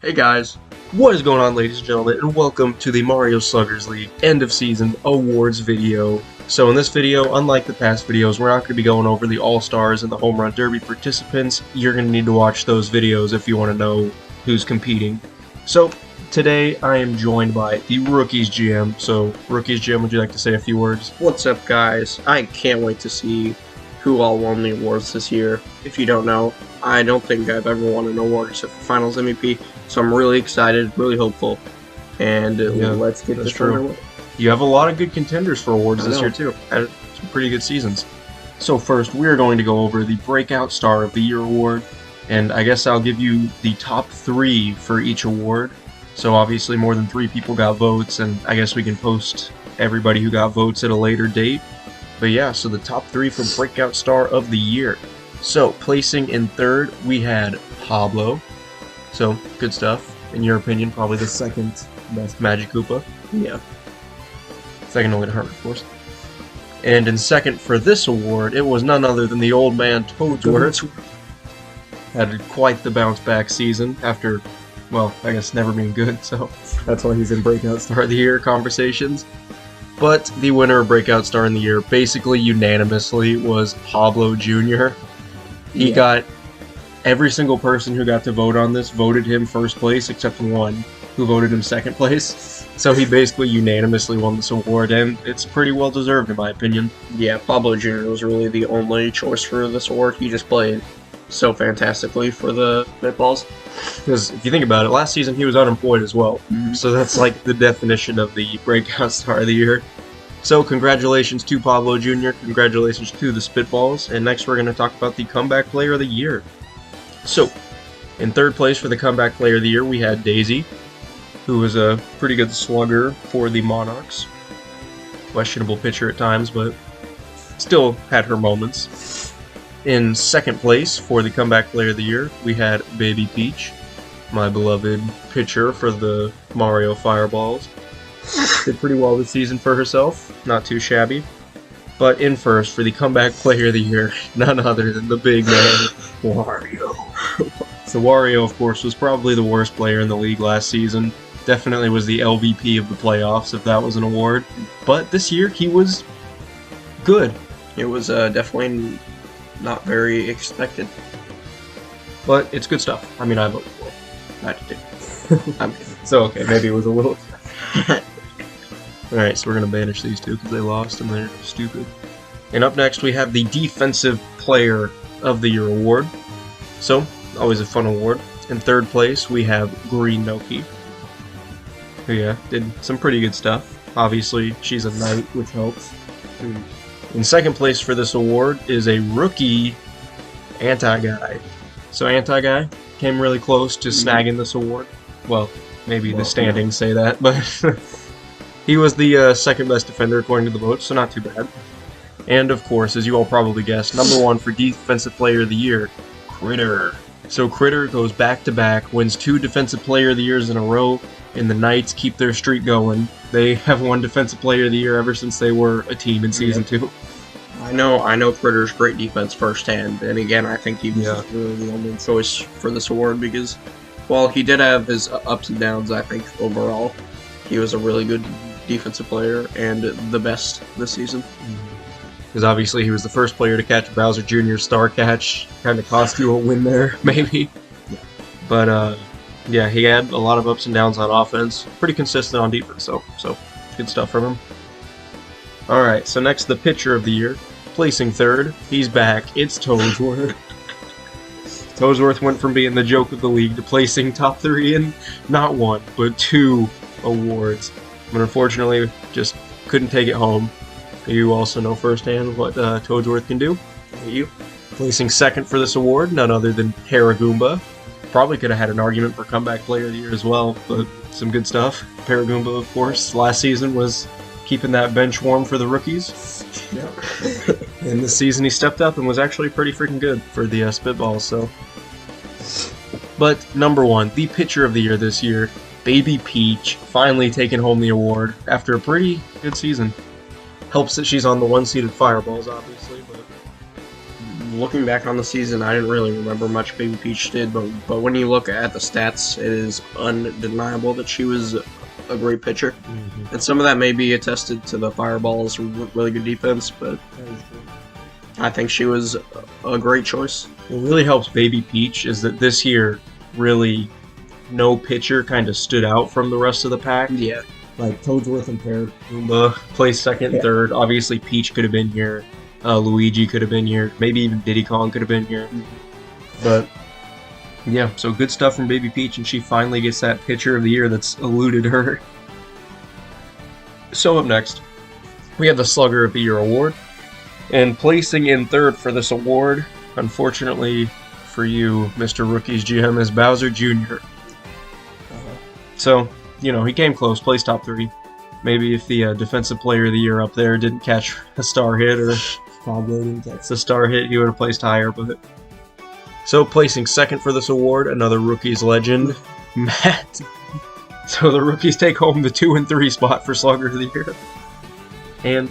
Hey guys, what is going on, ladies and gentlemen, and welcome to the Mario Sluggers League end of season awards video. So in this video, unlike the past videos, we're not going to be going over the All-Stars and the Home Run Derby participants. You're going to need to watch those videos if you want to know who's competing. So today I am joined by the Rookies GM. So Rookies GM, would you like to say a few words? What's up, guys? I can't wait to see who all won the awards this year. If you don't know, I don't think I've ever won an award except for Finals MVP, so I'm really excited, really hopeful, and let's get this underway. You have a lot of good contenders for awards this year too. Had some pretty good seasons. So first, we are going to go over the Breakout Star of the Year award, and I guess I'll give you the top 3 for each award. So obviously more than 3 people got votes, and I guess we can post everybody who got votes at a later date. But yeah, so the top 3 for Breakout Star of the Year. So, placing in 3rd, we had Pablo. So, good stuff. In your opinion, probably the 2nd best Magic Koopa. Yeah. Second only to Hermit, of course. And in 2nd for this award, it was none other than the old man Toadsworth. Had quite the bounce back season after, well, I guess never being good, so that's why he's in Breakout Star of the Year conversations. But the winner of Breakout Star in the Year, basically unanimously, was Pablo Jr. He got every single person who got to vote on this voted him first place except one who voted him second place. So he basically unanimously won this award, and it's pretty well deserved in my opinion. Yeah, Pablo Jr. was really the only choice for this award. He just played so fantastically for the Spitballs. Because if you think about it, last season he was unemployed as well. So that's like the definition of the Breakout Star of the Year. So congratulations to Pablo Jr., congratulations to the Spitballs, and next we're going to talk about the Comeback Player of the Year. So, in 3rd place for the Comeback Player of the Year, we had Daisy, who was a pretty good slugger for the Monarchs. Questionable pitcher at times, but still had her moments. In 2nd place for the Comeback Player of the Year, we had Baby Peach, my beloved pitcher for the Mario Fireballs. Did pretty well this season for herself, not too shabby. But in 1st for the Comeback Player of the Year, none other than the big man, Wario. So Wario, of course, was probably the worst player in the league last season. Definitely was the LVP of the playoffs, if that was an award. But this year, he was good. It was definitely not very expected. But it's good stuff. I mean, I voted for it. I had to do. I'm kidding. So, okay, maybe it was a little... Alright, so we're going to banish these two because they lost and they're stupid. And up next we have the Defensive Player of the Year award. So, always a fun award. In 3rd place we have Green Noki, who did some pretty good stuff. Obviously she's a knight, which helps. In 2nd place for this award is a rookie Anti-Guy. So Anti-Guy came really close to snagging this award. Well, maybe the standings say that, but he was the 2nd best defender according to the votes, so not too bad. And of course, as you all probably guessed, number 1 for Defensive Player of the Year, Critter. So Critter goes back-to-back, wins 2 Defensive Player of the Years in a row, and the Knights keep their streak going. They have won Defensive Player of the Year ever since they were a team in Season 2. I know Critter's great defense firsthand, and again, I think he was really the only choice for this award because, while he did have his ups and downs, I think overall he was a really good defensive player and the best this season. Because obviously he was the first player to catch Bowser Jr.'s star catch. Kind of cost you a win there, maybe. But yeah, he had a lot of ups and downs on offense. Pretty consistent on defense, though. So good stuff from him. Alright, so next the Pitcher of the Year. Placing 3rd, he's back. It's Toadsworth. Toadsworth went from being the joke of the league to placing top 3 in not 1, but 2 awards. But unfortunately, just couldn't take it home. You also know firsthand what Toadsworth can do. You. Placing 2nd for this award, none other than Paragoomba. Probably could have had an argument for Comeback Player of the Year as well, but some good stuff. Paragoomba, of course, last season was keeping that bench warm for the rookies. And this season he stepped up and was actually pretty freaking good for the Spitballs, so. But number 1, the Pitcher of the Year this year, Baby Peach, finally taking home the award after a pretty good season. Helps that she's on the 1-seeded Fireballs, obviously, but looking back on the season, I didn't really remember much Baby Peach did, but when you look at the stats, it is undeniable that she was a great pitcher. Mm-hmm. And some of that may be attested to the Fireballs' really good defense, but I think she was a great choice. What really helps Baby Peach is that this year, really, no pitcher kind of stood out from the rest of the pack. Yeah. Like Toadsworth and Rupa placed second and third. Obviously, Peach could have been here. Luigi could have been here. Maybe even Diddy Kong could have been here. But, yeah, so good stuff from Baby Peach, and she finally gets that pitcher of the year that's eluded her. So up next, we have the Slugger of the Year award. And placing in third for this award, unfortunately for you, Mr. Rookie's GM, is Bowser Jr. So, you know, he came close, placed top 3. Maybe if the Defensive Player of the Year up there didn't catch a star hit, or Pablo didn't catch the star hit, he would have placed higher. But so placing second for this award, another Rookie's legend, Matt. So the Rookies take home the 2 and 3 spot for Slugger of the Year. And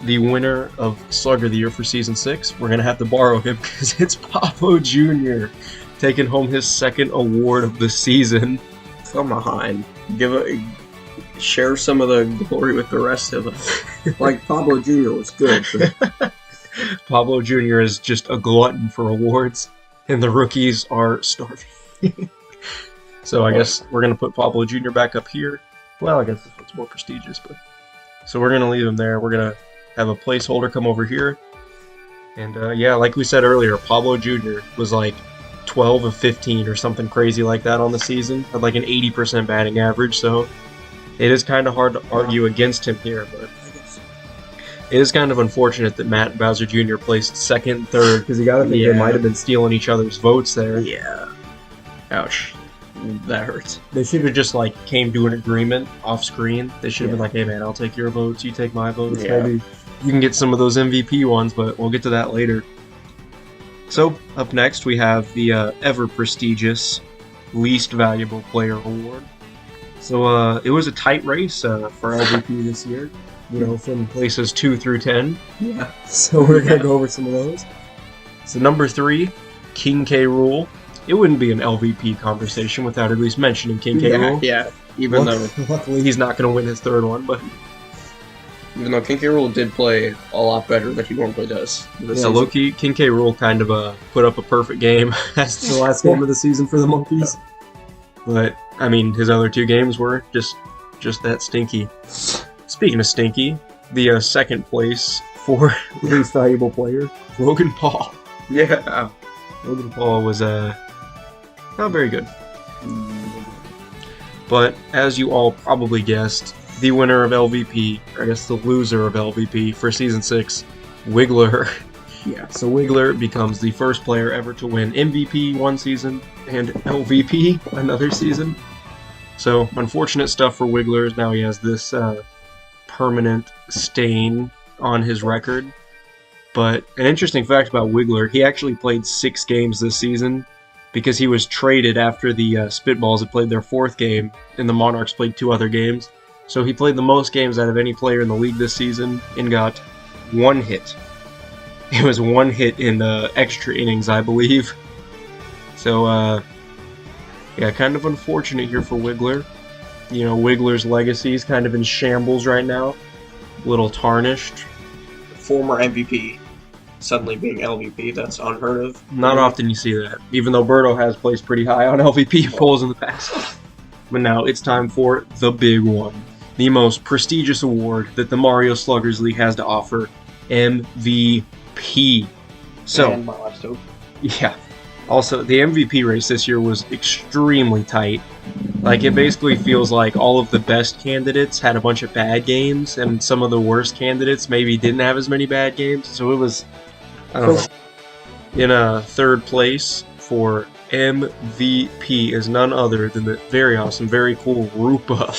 the winner of Slugger of the Year for Season 6, we're going to have to borrow him because it's Pablo Jr. taking home his second award of the season. Come on. Share some of the glory with the rest of us. Like, Pablo Jr. was good. But Pablo Jr. is just a glutton for awards, and the Rookies are starving. So I guess we're going to put Pablo Jr. back up here. Well, I guess this one's more prestigious, but... So we're going to leave him there. We're going to have a placeholder come over here. And yeah, like we said earlier, Pablo Jr. was like 12 of 15 or something crazy like that on the season. Had like an 80% batting average, so it is kind of hard to argue against him here, but it is kind of unfortunate that Matt and Bowser Jr. placed second and third, because you got to think they might have been stealing each other's votes there. Yeah. Ouch. That hurts. They should have just like came to an agreement off screen. They should have been like, "Hey man, I'll take your votes, you take my votes. Yeah. Maybe you can get some of those MVP ones, but we'll get to that later." So up next we have the ever prestigious Least Valuable Player award. So it was a tight race for LVP this year. You know, from places 2 through 10. Yeah. So we're gonna go over some of those. So number 3, King K. Rool. It wouldn't be an LVP conversation without at least mentioning King K. Rool. Yeah, even though Luckily he's not going to win his third one, but... Even though King K. Rool did play a lot better than he normally does. Yeah, low-key, King K. Rool kind of put up a perfect game as the last game of the season for the Monkeys. But, I mean, his other 2 games were just that stinky. Speaking of stinky, the second place for least valuable player, Logan Paul. Yeah. Logan Paul was not very good. But as you all probably guessed, the winner of LVP, or I guess the loser of LVP for Season 6, Wiggler. Yeah. So Wiggler becomes the first player ever to win MVP one season and LVP another season. So unfortunate stuff for Wiggler. Now he has this permanent stain on his record. But an interesting fact about Wiggler, he actually played 6 games this season because he was traded after the Spitballs had played their 4th game, and the Monarchs played 2 other games. So he played the most games out of any player in the league this season and got 1 hit. It was 1 hit in extra innings, I believe. So, yeah, kind of unfortunate here for Wiggler. You know, Wiggler's legacy is kind of in shambles right now. A little tarnished. Former MVP suddenly being LVP, that's unheard of. Not often you see that, even though Berto has placed pretty high on LVP polls in the past. But now it's time for the big one. The most prestigious award that the Mario Sluggers League has to offer, MVP. So, and my last hope. Yeah. Also, the MVP race this year was extremely tight. Like, it basically feels like all of the best candidates had a bunch of bad games, and some of the worst candidates maybe didn't have as many bad games. So it was, I don't know. In third place for MVP is none other than the very awesome, very cool Rupa.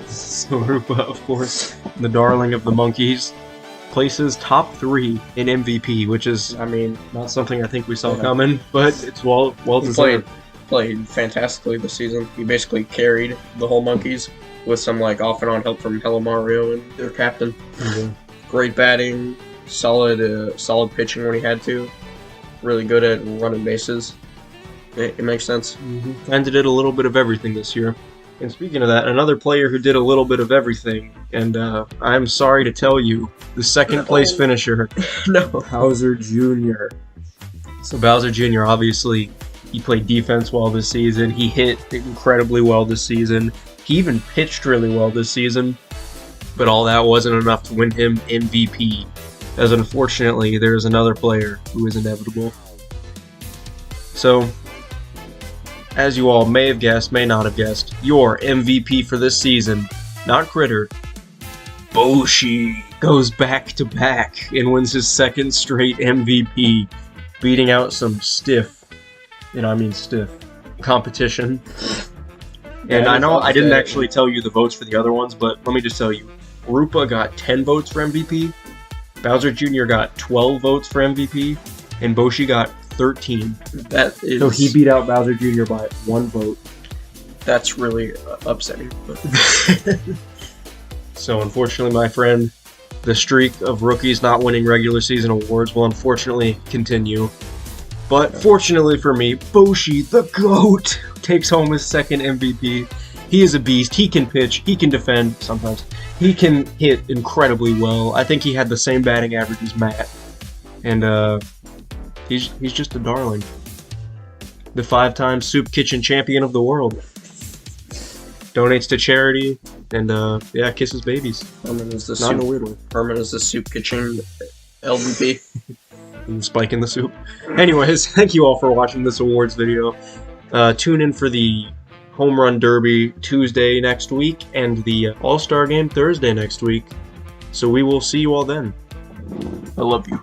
So Rupa, of course, the darling of the monkeys, places top 3 in MVP, which is, I mean, not something I think we saw coming, but it's well deserved. Played fantastically this season. He basically carried the whole monkeys with some like off and on help from Hello Mario and their captain. Mm-hmm. Great batting, solid pitching when he had to. really good at running bases. It makes sense. And did a little bit of everything this year. And speaking of that, another player who did a little bit of everything, and I'm sorry to tell you, the second place finisher, Bowser Jr. So Bowser Jr. obviously, he played defense well this season. He hit incredibly well this season. He even pitched really well this season. But all that wasn't enough to win him MVP, as unfortunately there's another player who is inevitable. So, as you all may have guessed, may not have guessed, your MVP for this season, not Critter, Boshi, goes back-to-back and wins his second straight MVP, beating out some stiff, and I mean stiff, competition. And I know I didn't actually tell you the votes for the other ones, but let me just tell you. Rupa got 10 votes for MVP, Bowser Jr. got 12 votes for MVP, and Boshi got 13. So he beat out Bowser Jr. by 1 vote. That's really upsetting. So unfortunately, my friend, the streak of rookies not winning regular season awards will unfortunately continue. But fortunately for me, Boshi, the GOAT, takes home his second MVP. He is a beast. He can pitch. He can defend sometimes. He can hit incredibly well. I think he had the same batting average as Matt. And he's just a darling. The 5-time Soup Kitchen champion of the world. Donates to charity. And yeah, kisses babies. Herman is the Not in a weird way. Herman is the Soup Kitchen LVP. Spike in the soup. Anyways, thank you all for watching this awards video. Tune in for the Home Run Derby Tuesday next week and the All-Star Game Thursday next week. So we will see you all then. I love you.